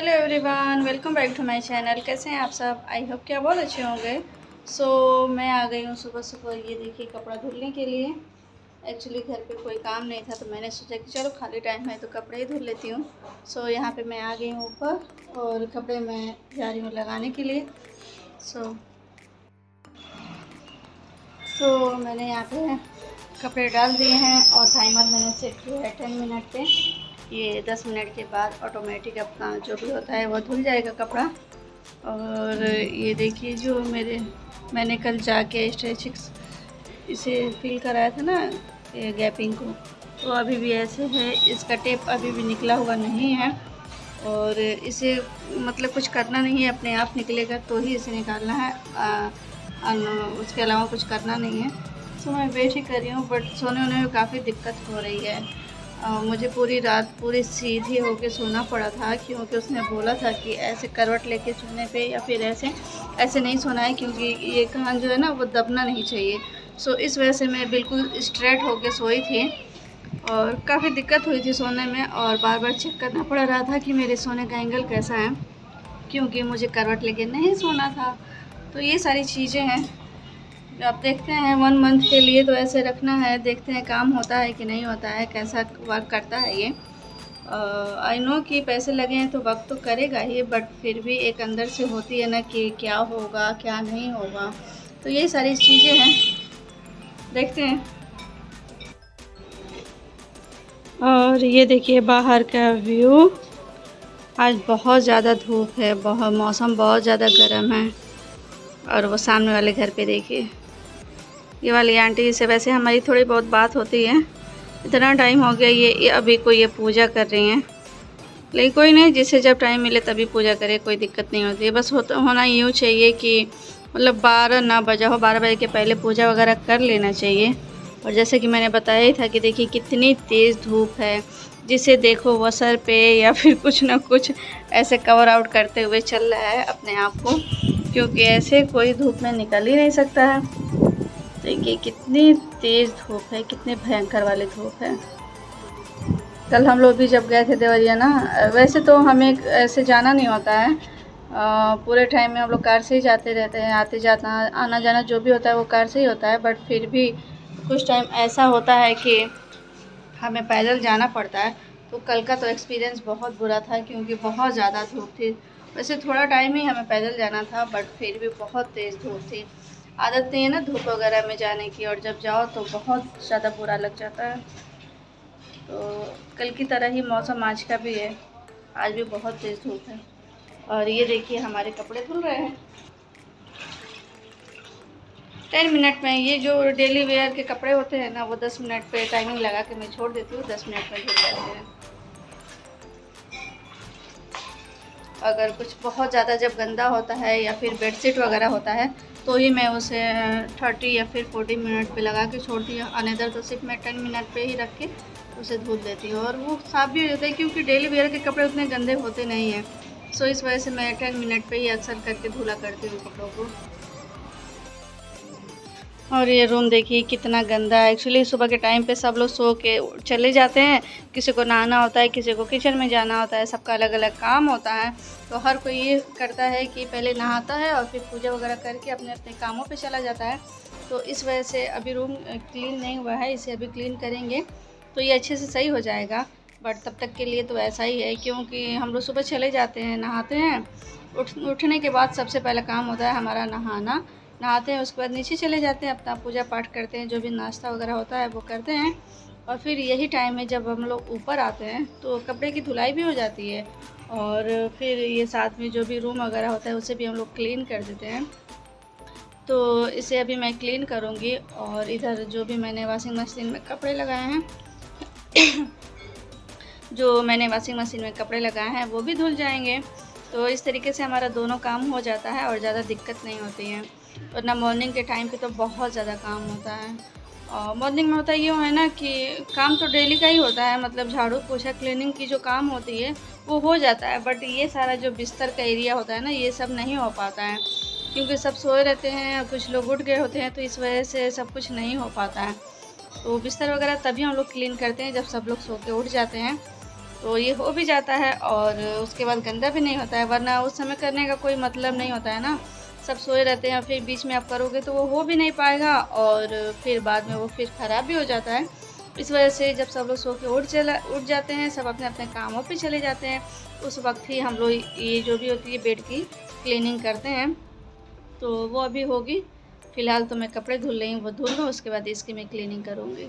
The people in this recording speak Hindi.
Hello everyone, welcome back to my channel. कैसे हैं आप सब? आई होप कि आप बहुत अच्छे होंगे। मैं आ गई हूँ सुबह सुबह, ये देखिए, कपड़ा धुलने के लिए। एक्चुअली घर पे कोई काम नहीं था तो मैंने सोचा कि चलो खाली टाइम है तो कपड़े ही धुल लेती हूँ। यहाँ पे मैं आ गई हूँ ऊपर और कपड़े मैं जा रही हूँ लगाने के लिए। मैंने यहाँ पे कपड़े डाल दिए हैं और टाइमर मैंने सेट किया है 10 मिनट पे। ये 10 मिनट के बाद ऑटोमेटिक अपना जो भी होता है वो धुल जाएगा कपड़ा। और ये देखिए, जो मैंने कल जाके स्ट्रेचिक्स इसे फिल कराया था ना, ये गैपिंग को, तो अभी भी ऐसे है। इसका टेप अभी भी निकला हुआ नहीं है और इसे मतलब कुछ करना नहीं है, अपने आप निकलेगा तो ही इसे निकालना है। उसके अलावा कुछ करना नहीं है। मैं वेट ही कर रही हूँ, बट सोने होने में काफ़ी दिक्कत हो रही है। मुझे पूरी रात पूरी सीधी होके सोना पड़ा था, क्योंकि उसने बोला था कि ऐसे करवट लेके सोने पे या फिर ऐसे नहीं सोना है, क्योंकि ये कान जो है ना वो दबना नहीं चाहिए। इस वजह से मैं बिल्कुल स्ट्रेट होके सोई थी और काफ़ी दिक्कत हुई थी सोने में, और बार बार चेक करना पड़ रहा था कि मेरे सोने का एंगल कैसा है, क्योंकि मुझे करवट लेके नहीं सोना था। तो ये सारी चीज़ें हैं। आप देखते हैं 1 मंथ के लिए तो ऐसे रखना है, देखते हैं काम होता है कि नहीं होता है, कैसा वर्क करता है ये। आई नो कि पैसे लगे हैं तो वक्त तो करेगा ही, बट फिर भी एक अंदर से होती है ना कि क्या होगा क्या नहीं होगा। तो ये सारी चीज़ें हैं, देखते हैं। और ये देखिए बाहर का व्यू। आज बहुत ज़्यादा धूप है, मौसम बहुत ज़्यादा गर्म है। और वो सामने वाले घर पे देखिए, ये वाली आंटी से वैसे हमारी थोड़ी बहुत बात होती है। इतना टाइम हो गया ये अभी को ये पूजा कर रही हैं, लेकिन कोई नहीं, जिसे जब टाइम मिले तभी पूजा करे, कोई दिक्कत नहीं होती है। बस होना यूँ चाहिए कि मतलब 12 ना बजा हो, 12 बजे के पहले पूजा वगैरह कर लेना चाहिए। और जैसे कि मैंने बताया ही था कि देखिए कितनी तेज़ धूप है, जिसे देखो वो सर पे या फिर कुछ ना कुछ ऐसे कवर आउट करते हुए चल रहा है अपने आप को, क्योंकि ऐसे कोई धूप में निकल ही नहीं सकता है। देखिए कितनी तेज़ धूप है, कितने भयंकर वाली धूप है। कल हम लोग भी जब गए थे देवरिया ना, वैसे तो हमें ऐसे जाना नहीं होता है, पूरे टाइम में हम लोग कार से ही जाते रहते हैं, आते जाना आना जाना जो भी होता है वो कार से ही होता है। बट फिर भी कुछ टाइम ऐसा होता है कि हमें पैदल जाना पड़ता है। तो कल का तो एक्सपीरियंस बहुत बुरा था, क्योंकि बहुत ज़्यादा धूप थी। वैसे थोड़ा टाइम ही हमें पैदल जाना था, बट फिर भी बहुत तेज़ धूप थी। आदत नहीं है ना धूप वगैरह में जाने की, और जब जाओ तो बहुत ज़्यादा बुरा लग जाता है। तो कल की तरह ही मौसम आज का भी है, आज भी बहुत तेज़ धूप है। और ये देखिए हमारे कपड़े धुल रहे हैं 10 मिनट में। ये जो डेली वेयर के कपड़े होते हैं ना, वो 10 मिनट पे टाइमिंग लगा के मैं छोड़ देती हूँ, 10 मिनट में धुल जाते हैं। अगर कुछ बहुत ज़्यादा जब गंदा होता है या फिर बेडशीट वगैरह होता है तो ही मैं उसे 30 या फिर 40 मिनट पे लगा के छोड़ती हूँ। अनदर तो सिर्फ मैं 10 मिनट पे ही रख के उसे धुल देती हूँ, और वो साफ़ भी हो जाता है, क्योंकि डेली वेयर के कपड़े उतने गंदे होते नहीं हैं। इस वजह से मैं 10 मिनट पे ही अक्सर करके धुला करती हूँ कपड़ों को। और ये रूम देखिए कितना गंदा है। एक्चुअली सुबह के टाइम पे सब लोग सो के चले जाते हैं, किसी को नहाना होता है, किसी को किचन में जाना होता है, सबका अलग अलग काम होता है। तो हर कोई ये करता है कि पहले नहाता है और फिर पूजा वगैरह करके अपने अपने कामों पे चला जाता है। तो इस वजह से अभी रूम क्लीन नहीं हुआ है, इसे अभी क्लीन करेंगे तो ये अच्छे से सही हो जाएगा। बट तब तक के लिए तो ऐसा ही है, क्योंकि हम लोग सुबह चले जाते हैं, नहाते हैं, उठने के बाद सबसे पहला काम होता है हमारा नहाना। नहाते हैं, उसके बाद नीचे चले जाते हैं, अपना पूजा पाठ करते हैं, जो भी नाश्ता वगैरह होता है वो करते हैं। और फिर यही टाइम है जब हम लोग ऊपर आते हैं तो कपड़े की धुलाई भी हो जाती है, और फिर ये साथ में जो भी रूम वगैरह होता है उसे भी हम लोग क्लीन कर देते हैं। तो इसे अभी मैं क्लीन करूँगी। और इधर जो भी मैंने वॉशिंग मशीन में कपड़े लगाए हैं जो मैंने वॉशिंग मशीन में कपड़े लगाए हैं वो भी धुल जाएंगे। तो इस तरीके से हमारा दोनों काम हो जाता है और ज़्यादा दिक्कत नहीं होती है। वरना मॉर्निंग के टाइम पे तो बहुत ज़्यादा काम होता है। और मॉर्निंग में होता ये है ना कि काम तो डेली का ही होता है, मतलब झाड़ू पोछा क्लीनिंग की जो काम होती है वो हो जाता है, बट ये सारा जो बिस्तर का एरिया होता है ना, ये सब नहीं हो पाता है, क्योंकि सब सोए रहते हैं, कुछ लोग उठ गए होते हैं, तो इस वजह से सब कुछ नहीं हो पाता है। तो बिस्तर वगैरह तभी हम लोग क्लीन करते हैं जब सब लोग सो के उठ जाते हैं। तो ये हो भी जाता है और उसके बाद गंदा भी नहीं होता है, वरना उस समय करने का कोई मतलब नहीं होता है ना। सब सोए रहते हैं, फिर बीच में आप करोगे तो वो हो भी नहीं पाएगा और फिर बाद में वो फिर ख़राब भी हो जाता है। इस वजह से जब सब लोग सो के उठ जाते हैं, सब अपने-अपने कामों पे चले जाते हैं, उस वक़्त ही हम लोग ये जो भी होती है बेड की क्लीनिंग करते हैं। तो वो अभी होगी। फ़िलहाल तो मैं कपड़े धुल रही हूँ, वो धुल लूँ उसके बाद इसकी मैं क्लीनिंग करूँगी।